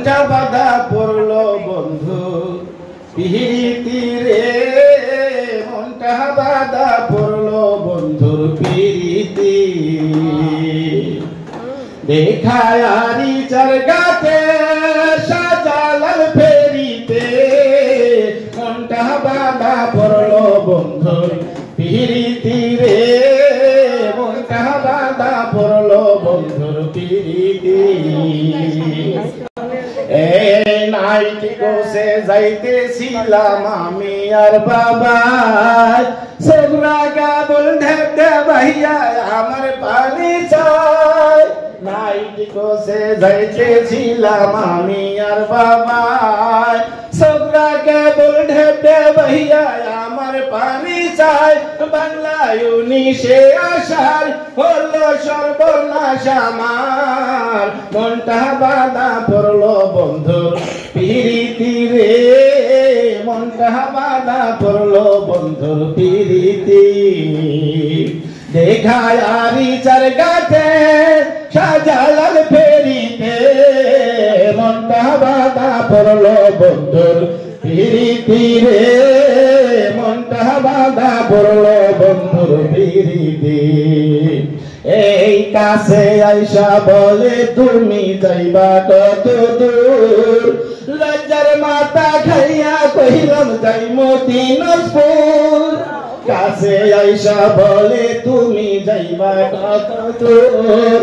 মনটা বাঁধা পড়লো বন্ধু পিরিতি রে, মনটা বাঁধা পড়লো বন্ধুর পিরিতি। দেখায় আরি চারগাতে শাহজালাল ফেরিতে, মনটা বাঁধা পড়লো বন্ধুর পিরিতি রে, মনটা বাঁধা পড়লো বন্ধুর পিরিতি। এই নাইটি কোসে যাইতেছিলাম আমি আর বাবা, সেগুলা গাবল ঢেকে ভাইয়া আমার পানি চাই। নাইটি কোসে যাইতেছিলাম আমি আর বাবা, সেগুলা গাবল ঢেকে ভাইয়া আমার পানি চাই। বাংলায় 19 আষাঢ় হলো সর্বনাশ আমার, মনটা বাঁধা পড়লো বন্ধুর পিরিতি রে, মনটা বাঁধা পড়লো বন্ধুর পিরিতি। দেখায় আরি চারগাতে শাহজালাল ফেরিতে, মনটা বাঁধা পড়লো বন্ধুর পিরিতি রে, মনটা বাঁধা পড়লো বন্ধুর পিরিতি। এই কাছে আইসা বলে তুমি যাইবা কত দূর, লজ্জার মাথা খাইয়া কহিলাম যাইমো দিনাজপুর। কাছে আইসা বলে তুমি যাইবা কত দূর,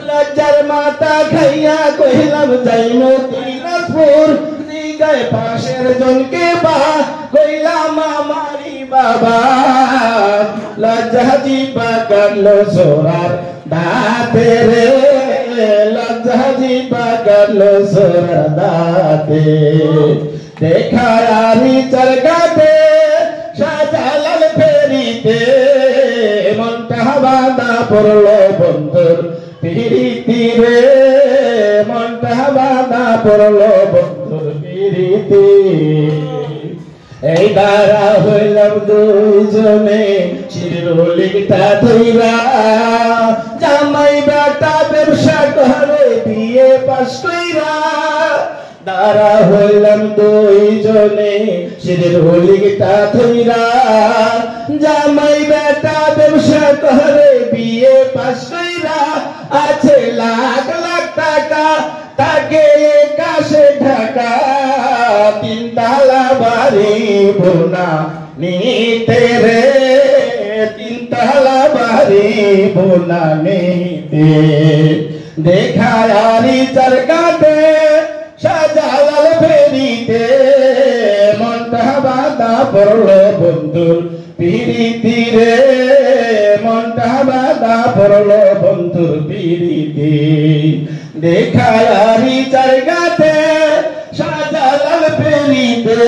লজ্জার মাথা খাইয়া কহিলাম যাইমো দিনাজপুর। দিগায় পাশের জনকে বা কইলাম আমারি বাবা, লজ্জা জিবা কাটলো সোরার দাঁতে রে, লজ্জা জিবা কাটলো সোরার দাঁতে। দেখায় আরি চারগাতে শাহজালাল ফেরিতে, মনটা বাঁধা পড়লো বন্ধুর পিরিতি রে, মনটা বাঁধা পড়লো বন্ধুর পিরিতি। এই দাঁড়া হইলাম দুইজনে শিরোলিটা ধইরা, জামাই বেটা ব্যবসা করে বিয়ে পাস কইরা। দাঁড়া হইলাম দুইজনে শিরোলিটা ধইরা, জামাই বেটা ব্যবসা করে বিয়ে পাস কইরা। আছে লাখ লাখ টাকা তাকে কাছে ঢাকা, তিনতলা বাড়ি বোনা নিতে রে, তিনতলা বাড়ি বোনা নিতে। দেখায় আরি চারগাতে শাহজালাল ফেরিতে, মনটা বাঁধা পড়লো বন্ধুর পিরিতি রে, মনটা বাঁধা পড়লো বন্ধুর পিরিতি। দেখায় আরি চারগাতে শাহজালাল ফেরিতে,